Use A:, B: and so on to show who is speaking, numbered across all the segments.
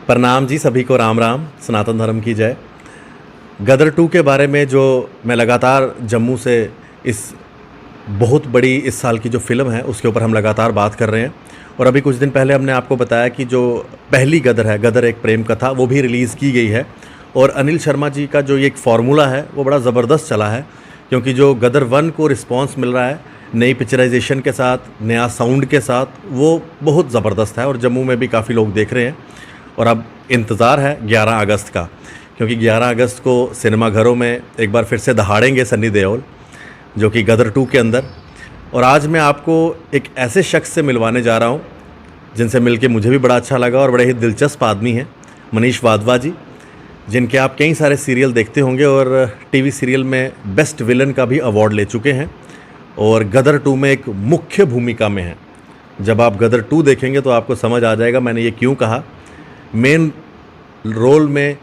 A: प्रणाम जी, सभी को राम राम, सनातन धर्म की जय। गदर 2 के बारे में जो मैं लगातार जम्मू से इस बहुत बड़ी इस साल की जो फ़िल्म है उसके ऊपर हम लगातार बात कर रहे हैं। और अभी कुछ दिन पहले हमने आपको बताया कि जो पहली गदर है, गदर एक प्रेम कथा, वो भी रिलीज़ की गई है। और अनिल शर्मा जी का जो ये एक फार्मूला है वो बड़ा ज़बरदस्त चला है, क्योंकि जो गदर 1 को रिस्पॉन्स मिल रहा है नई पिक्चराइजेशन के साथ, नया साउंड के साथ, वो बहुत ज़बरदस्त है और जम्मू में भी काफ़ी लोग देख रहे हैं। और अब इंतज़ार है 11 अगस्त का, क्योंकि 11 अगस्त को सिनेमाघरों में एक बार फिर से दहाड़ेंगे सन्नी देओल, जो कि गदर 2 के अंदर। और आज मैं आपको एक ऐसे शख्स से मिलवाने जा रहा हूँ जिनसे मिलके मुझे भी बड़ा अच्छा लगा और बड़े ही दिलचस्प आदमी हैं, मनीष वाधवा जी, जिनके आप कई सारे सीरियल देखते होंगे और टीवी सीरियल में बेस्ट विलन का भी अवार्ड ले चुके हैं और गदर 2 में एक मुख्य भूमिका में हैं। जब आप गदर 2 देखेंगे तो आपको समझ आ जाएगा मैंने ये क्यों कहा। मेन रोल में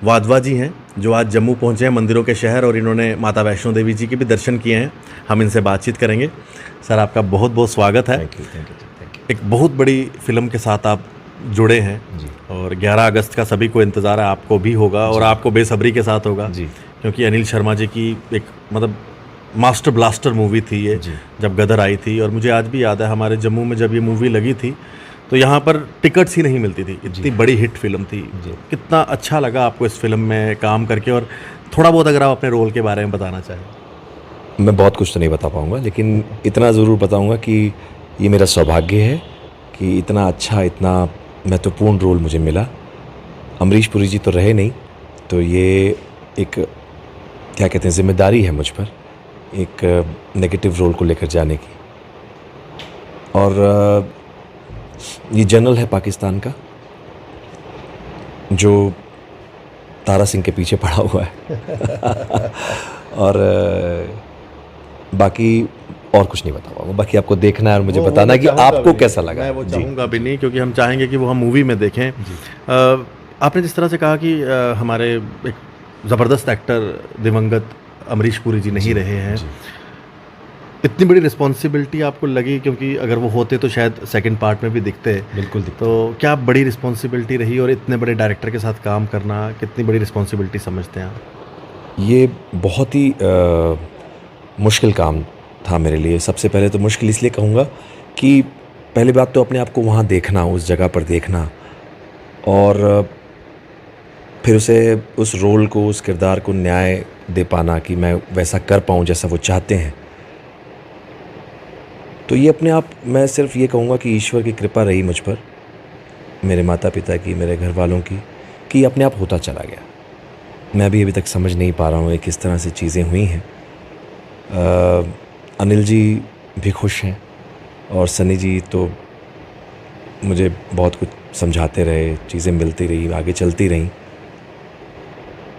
A: वाधवा जी हैं, जो आज जम्मू पहुंचे हैं, मंदिरों के शहर, और इन्होंने माता वैष्णो देवी जी के भी दर्शन किए हैं। हम इनसे बातचीत करेंगे। सर, आपका बहुत बहुत स्वागत है।
B: Thank you.
A: एक बहुत बड़ी फिल्म के साथ आप जुड़े हैं
B: जी।
A: और 11 अगस्त का सभी को इंतज़ार है, आपको भी होगा और आपको बेसब्री के साथ होगा
B: जी।
A: क्योंकि अनिल शर्मा जी की एक मतलब मास्टर ब्लास्टर मूवी थी ये, जब गदर आई थी। और मुझे आज भी याद है हमारे जम्मू में जब ये मूवी लगी थी तो यहाँ पर टिकट्स ही नहीं मिलती थी, इतनी बड़ी हिट फिल्म थी। कितना अच्छा लगा आपको इस फिल्म में काम करके, और थोड़ा बहुत अगर आप अपने रोल के बारे में बताना चाहें।
B: मैं बहुत कुछ तो नहीं बता पाऊँगा, लेकिन इतना ज़रूर बताऊँगा कि ये मेरा सौभाग्य है कि इतना अच्छा, इतना महत्वपूर्ण रोल मुझे मिला। अमरीश पुरी जी तो रहे नहीं, तो ये एक क्या कहते हैं, जिम्मेदारी है मुझ पर, एक नेगेटिव रोल को लेकर जाने की। और ये जनरल है पाकिस्तान का, जो तारा सिंह के पीछे पड़ा हुआ है और बाकी और कुछ नहीं बता पाऊंगा। बाकी आपको देखना है और मुझे बताना कि आपको कैसा लगा।
A: मैं वो चाहूँगा भी नहीं, क्योंकि हम चाहेंगे कि वो हम मूवी में देखें। आपने जिस तरह से कहा कि हमारे एक ज़बरदस्त एक्टर दिवंगत अमरीश पुरी जी नहीं रहे हैं, इतनी बड़ी रिस्पॉन्सिबिलिटी आपको लगी? क्योंकि अगर वो होते तो शायद सेकंड पार्ट में भी दिखते।
B: बिल्कुल।
A: तो क्या बड़ी रिस्पॉन्सिबिलिटी रही, और इतने बड़े डायरेक्टर के साथ काम करना कितनी बड़ी रिस्पॉन्सिबिलिटी समझते हैं आप?
B: ये बहुत ही मुश्किल काम था मेरे लिए। सबसे पहले तो मुश्किल इसलिए कहूँगा कि पहली बात तो अपने आप को वहाँ देखना, उस जगह पर देखना, और फिर उस रोल को, उस किरदार को न्याय दे पाना कि मैं वैसा कर पाऊँ जैसा वो चाहते हैं। तो ये अपने आप, मैं सिर्फ ये कहूँगा कि ईश्वर की कृपा रही मुझ पर, मेरे माता पिता की, मेरे घर वालों की, कि ये अपने आप होता चला गया। मैं भी अभी तक समझ नहीं पा रहा हूँ ये किस तरह से चीज़ें हुई हैं। अनिल जी भी खुश हैं और सनी जी तो मुझे बहुत कुछ समझाते रहे, चीज़ें मिलती रही, आगे चलती रहीं।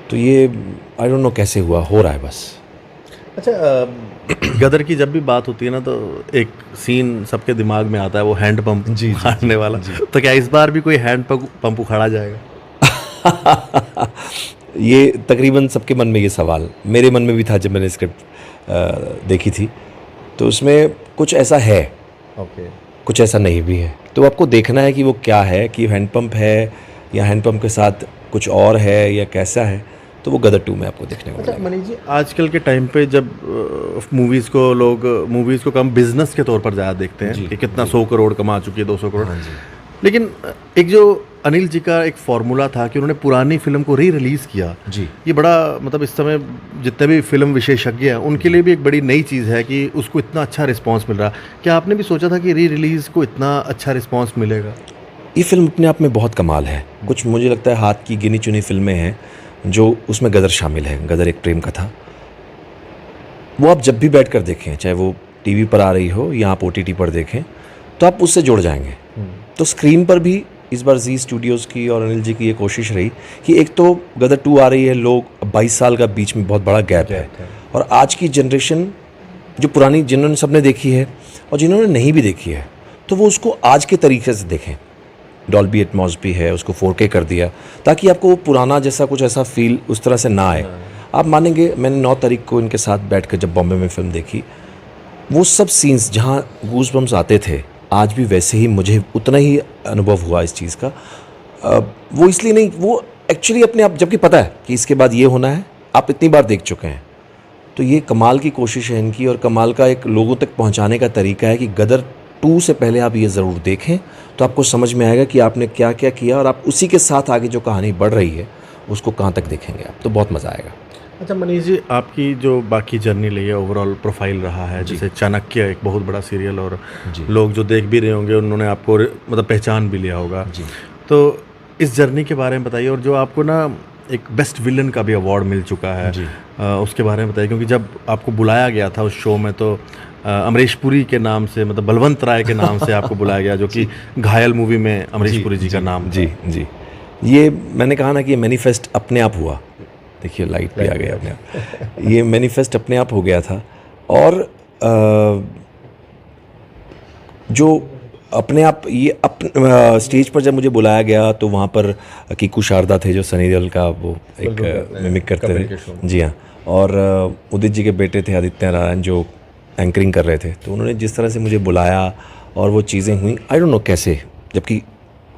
B: तो ये आई डोंट नो कैसे हुआ, हो रहा है बस।
A: अच्छा, गदर की जब भी बात होती है ना, तो एक सीन सबके दिमाग में आता है, वो हैंड पंप मारने वाला। तो क्या इस बार भी कोई हैंड पंप उखाड़ा जाएगा?
B: ये तकरीबन सबके मन में ये सवाल, मेरे मन में भी था जब मैंने स्क्रिप्ट देखी थी। तो उसमें कुछ ऐसा है, कुछ ऐसा नहीं भी है। तो आपको देखना है कि वो क्या है, कि हैंडपंप है या हैंडपंप के साथ कुछ और है या कैसा है। तो वो गदर 2 में आपको देखने को मिलेगा।
A: मनीष जी, आजकल के टाइम पे जब मूवीज़ को कम बिजनेस के तौर पर ज़्यादा देखते हैं कि कितना 100 करोड़ कमा चुकी है, 200 करोड़। लेकिन एक जो अनिल जी का एक फार्मूला था कि उन्होंने पुरानी फिल्म को रिलीज़ किया जी, ये बड़ा मतलब इस समय जितने भी फिल्म विशेषज्ञ हैं उनके लिए भी एक बड़ी नई चीज़ है कि उसको इतना अच्छा रिस्पांस मिल रहा। क्या आपने भी सोचा था कि रिलीज़ को इतना अच्छा रिस्पांस मिलेगा?
B: ये फिल्म अपने आप में बहुत कमाल है। कुछ मुझे लगता है हाथ की गिनी चुनी फिल्में हैं जो उसमें गदर शामिल है। गदर एक प्रेम कथा, वो आप जब भी बैठ कर देखें, चाहे वो टीवी पर आ रही हो या आप OTT पर देखें, तो आप उससे जुड़ जाएंगे। तो स्क्रीन पर भी इस बार जी स्टूडियोज़ की और अनिल जी की ये कोशिश रही कि एक तो गदर 2 आ रही है, लोग 22 साल का बीच में बहुत बड़ा गैप है, और आज की जनरेशन जो पुरानी, जिन्होंने सबने देखी है और जिन्होंने नहीं भी देखी है, तो वो उसको आज के तरीके से देखें। डॉल्बी एटमॉस भी है, उसको 4K कर दिया ताकि आपको वो पुराना जैसा कुछ ऐसा फील उस तरह से ना आए। आप मानेंगे, मैंने 9 तारीख को इनके साथ बैठकर जब बॉम्बे में फिल्म देखी, वो सब सीन्स जहाँ गूज़बम्स आते थे, आज भी वैसे ही मुझे उतना ही अनुभव हुआ इस चीज़ का। वो इसलिए नहीं, वो एक्चुअली अपने आप, जबकि पता है कि इसके बाद ये होना है, आप इतनी बार देख चुके हैं, तो ये कमाल की कोशिश है इनकी, और कमाल का एक लोगों तक पहुंचाने का तरीका है कि गदर 2 से पहले आप ये ज़रूर देखें, तो आपको समझ में आएगा कि आपने क्या क्या किया, और आप उसी के साथ आगे जो कहानी बढ़ रही है उसको कहाँ तक देखेंगे आप, तो बहुत मज़ा आएगा।
A: अच्छा मनीष जी, आपकी जो बाकी जर्नी रही है, ओवरऑल प्रोफाइल रहा है, जैसे चाणक्य एक बहुत बड़ा सीरियल, और लोग जो देख भी रहे होंगे उन्होंने आपको मतलब पहचान भी लिया होगा, तो इस जर्नी के बारे में बताइए, और जो आपको ना एक बेस्ट विलन का भी अवार्ड मिल चुका है, उसके बारे में बताइए, क्योंकि जब आपको बुलाया गया था उस शो में तो अमरीश पुरी के नाम से, मतलब बलवंत राय के नाम से आपको बुलाया गया, जो कि घायल मूवी में अमरीश पुरी जी का नाम।
B: जी, ये मैंने कहा ना कि ये मैनिफेस्ट अपने आप हुआ, देखिए लाइट भी आ गया अपने आप, ये मैनिफेस्ट अपने आप हो गया था, और जो अपने आप ये स्टेज पर जब मुझे बुलाया गया तो वहाँ पर कीकू शारदा थे जो सनी देओल का वो एक मिमिक करते थे, जी हाँ, और उदित जी के बेटे थे आदित्य नारायण जो एंकरिंग कर रहे थे, तो उन्होंने जिस तरह से मुझे बुलाया और वो चीज़ें हुई, आई डोंट नो कैसे, जबकि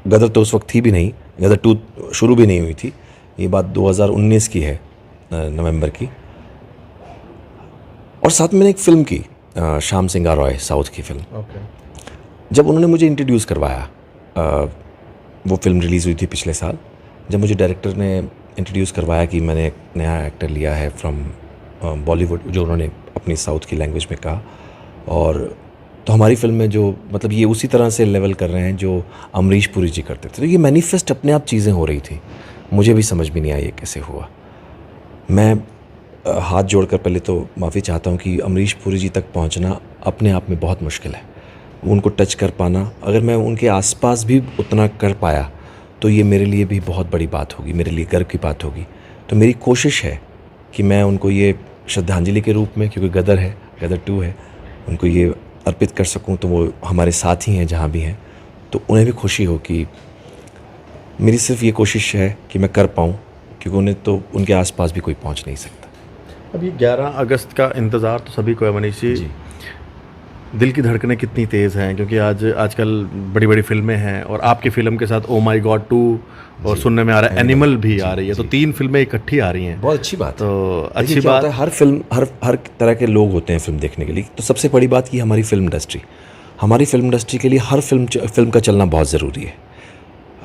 B: गदर तो उस वक्त थी भी नहीं, गदर 2 शुरू भी नहीं हुई थी, ये बात 2019 की है, नवंबर की, और साथ में एक फ़िल्म की, श्याम सिंगा रॉय, साउथ की फिल्म। जब उन्होंने मुझे इंट्रोड्यूस करवाया, वो फिल्म रिलीज़ हुई थी पिछले साल, जब मुझे डायरेक्टर ने इंट्रोड्यूस करवाया कि मैंने एक नया एक्टर लिया है फ्रॉम बॉलीवुड, जो उन्होंने अपनी साउथ की लैंग्वेज में कहा, और तो हमारी फिल्म में जो मतलब ये उसी तरह से लेवल कर रहे हैं जो अमरीश पुरी जी करते थे, तो ये मैनिफेस्ट अपने आप चीज़ें हो रही थी, मुझे भी समझ में नहीं आई ये कैसे हुआ। मैं हाथ जोड़कर पहले तो माफ़ी चाहता हूँ कि अमरीश पुरी जी तक पहुँचना अपने आप में बहुत मुश्किल है, उनको टच कर पाना, अगर मैं उनके आसपास भी उतना कर पाया तो ये मेरे लिए भी बहुत बड़ी बात होगी, मेरे लिए गर्व की बात होगी। तो मेरी कोशिश है कि मैं उनको ये श्रद्धांजलि के रूप में, क्योंकि गदर है, गदर 2 है, उनको ये अर्पित कर सकूं, तो वो हमारे साथ ही हैं जहाँ भी हैं, तो उन्हें भी खुशी हो कि मेरी सिर्फ ये कोशिश है कि मैं कर पाऊँ, क्योंकि उन्हें तो उनके आसपास भी कोई पहुँच नहीं सकता।
A: अभी 11 अगस्त का इंतज़ार तो सभी को है मनीष जी, दिल की धड़कनें कितनी तेज़ हैं, क्योंकि आजकल बड़ी बड़ी फिल्में हैं, और आपकी फ़िल्म के साथ ओ माई गॉड 2, और सुनने में आ रहा है एनिमल भी आ रही है, तो 3 फिल्में इकट्ठी आ रही हैं,
B: बहुत अच्छी बात।
A: तो अच्छी बात
B: है, हर फिल्म हर तरह के लोग होते हैं फिल्म देखने के लिए, तो सबसे बड़ी बात कि हमारी फिल्म इंडस्ट्री के लिए हर फिल्म का चलना बहुत ज़रूरी है।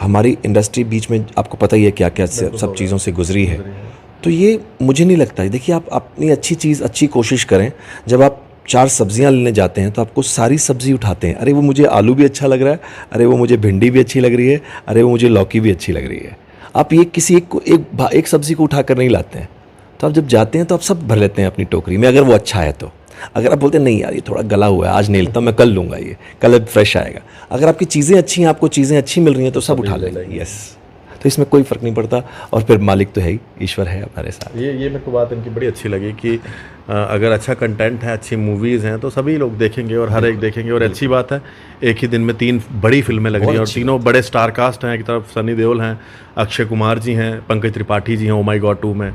B: हमारी इंडस्ट्री बीच में आपको पता ही है क्या क्या सब चीज़ों से गुजरी है, तो ये मुझे नहीं लगता है। देखिए, आप अपनी अच्छी चीज़, अच्छी कोशिश करें, जब आप 4 सब्जियां लेने जाते हैं तो आपको सारी सब्ज़ी उठाते हैं, अरे वो मुझे आलू भी अच्छा लग रहा है, अरे वो मुझे भिंडी भी अच्छी लग रही है, अरे वो मुझे लौकी भी अच्छी लग रही है। आप ये किसी एक सब्ज़ी को उठा कर नहीं लाते हैं, तो आप जब जाते हैं तो आप सब भर लेते हैं अपनी टोकरी में, अगर वो अच्छा है तो। अगर आप बोलते हैं नहीं यार ये थोड़ा गला हुआ है, आज नहीं लेता, मैं कल लूँगा, ये कल फ्रेश आएगा, अगर आपकी चीज़ें अच्छी हैं, आपको चीज़ें अच्छी मिल रही हैं, तो सब उठा लेंगे। यस, तो इसमें कोई फ़र्क नहीं पड़ता, और फिर मालिक तो है ही, ईश्वर है हमारे साथ।
A: ये मेरे को बात इनकी बड़ी अच्छी लगी कि अगर अच्छा कंटेंट है, अच्छी मूवीज़ हैं, तो सभी लोग देखेंगे और हर एक देखेंगे, और अच्छी बात है एक ही दिन में 3 बड़ी फिल्में लग रही हैं, और तीनों बड़े स्टार कास्ट हैं। एक तरफ सनी देओल हैं, अक्षय कुमार जी हैं, पंकज त्रिपाठी जी हैं ओ माई गॉड 2 में,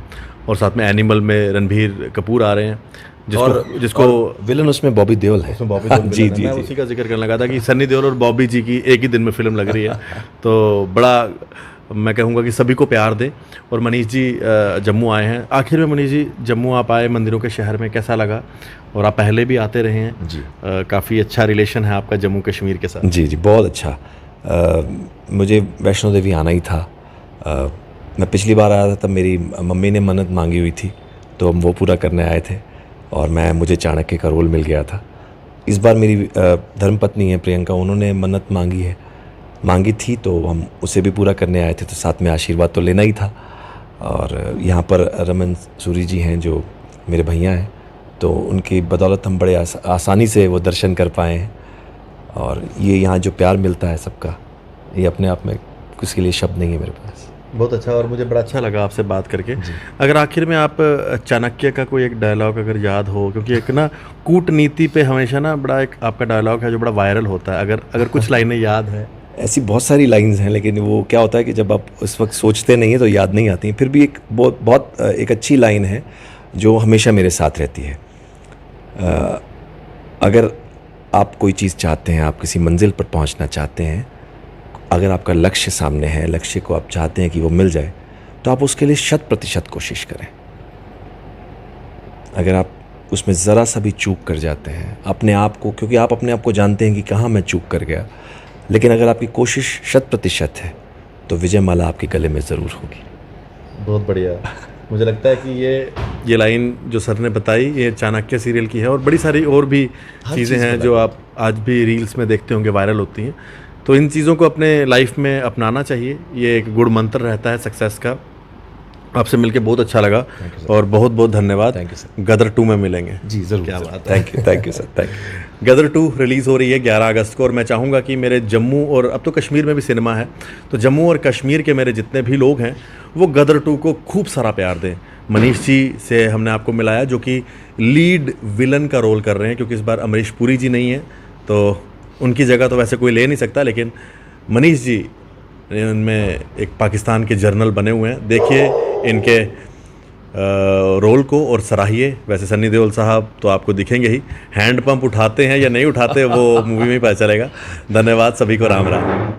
A: और साथ में एनिमल में रणबीर कपूर आ रहे हैं, जिसको
B: विलन उसमें बॉबी देओल है।
A: उसमें बॉबी देओल जी, मैं उसी का जिक्र करने लगा था कि सनी देओल और बॉबी जी की एक ही दिन में फिल्म लग रही है, तो बड़ा मैं कहूँगा कि सभी को प्यार दे। और मनीष जी जम्मू आए हैं, आखिर में मनीष जी जम्मू आप आए, मंदिरों के शहर में, कैसा लगा? और आप पहले भी आते रहे हैं
B: जी,
A: काफ़ी अच्छा रिलेशन है आपका जम्मू कश्मीर के साथ।
B: जी, बहुत अच्छा। मुझे वैष्णो देवी आना ही था। मैं पिछली बार आया था तब मेरी मम्मी ने मन्नत मांगी हुई थी, तो हम वो पूरा करने आए थे, और मुझे चाणक्य का रोल मिल गया था। इस बार मेरी धर्मपत्नी है प्रियंका, उन्होंने मन्नत मांगी थी, तो हम उसे भी पूरा करने आए थे, तो साथ में आशीर्वाद तो लेना ही था। और यहाँ पर रमन सूरी जी हैं जो मेरे भैया हैं, तो उनकी बदौलत हम बड़े आसानी से वो दर्शन कर पाए हैं। और ये यहाँ जो प्यार मिलता है सबका, ये अपने आप में किसके लिए शब्द नहीं है मेरे पास।
A: बहुत अच्छा, और मुझे बड़ा अच्छा लगा आपसे बात करके। अगर आखिर में आप चाणक्य का कोई एक डायलॉग अगर याद हो, क्योंकि एक ना कूटनीति पे हमेशा ना बड़ा एक आपका डायलॉग है जो बड़ा वायरल होता है, अगर कुछ लाइनें याद है।
B: ऐसी बहुत सारी लाइंस हैं, लेकिन वो क्या होता है कि जब आप उस वक्त सोचते नहीं हैं तो याद नहीं आती हैं। फिर भी एक बहुत एक अच्छी लाइन है जो हमेशा मेरे साथ रहती है। अगर आप कोई चीज़ चाहते हैं, आप किसी मंजिल पर पहुंचना चाहते हैं, अगर आपका लक्ष्य सामने है, लक्ष्य को आप चाहते हैं कि वो मिल जाए, तो आप उसके लिए 100% कोशिश करें। अगर आप उसमें ज़रा सा भी चूक कर जाते हैं अपने आप को, क्योंकि आप अपने आप को जानते हैं कि कहाँ मैं चूक कर गया, लेकिन अगर आपकी कोशिश 100% है तो विजय माला आपके गले में ज़रूर होगी।
A: बहुत बढ़िया। मुझे लगता है कि ये लाइन जो सर ने बताई ये चाणक्य सीरियल की है, और बड़ी सारी और भी चीज़ें हैं जो आप आज भी रील्स में देखते होंगे, वायरल होती हैं। तो इन चीज़ों को अपने लाइफ में अपनाना चाहिए, ये एक गुड मंत्र रहता है सक्सेस का। आपसे मिलके बहुत अच्छा लगा और बहुत बहुत धन्यवाद।
B: Thank you sir.
A: गदर 2 में मिलेंगे
B: जी ज़रूर।
A: क्या बात है।
B: Thank you sir, thank you.
A: Gadar 2 release हो रही है 11 अगस्त को, और मैं चाहूँगा कि मेरे जम्मू और अब तो कश्मीर में भी सिनेमा है, तो जम्मू और कश्मीर के मेरे जितने भी लोग हैं वो गदर 2 को खूब सारा प्यार दें। मनीष जी से हमने आपको मिलाया जो कि लीड विलन का रोल कर रहे हैं, क्योंकि इस बार अमरीश पुरी जी नहीं है तो उनकी जगह तो वैसे कोई ले नहीं सकता, लेकिन मनीष जी इनमें एक पाकिस्तान के जर्नल बने हुए हैं। देखिए इनके रोल को और सराहिए। वैसे सन्नी देओल साहब तो आपको दिखेंगे ही, हैंड पंप उठाते हैं या नहीं उठाते वो मूवी में ही पता चलेगा। धन्यवाद सभी को, राम राम।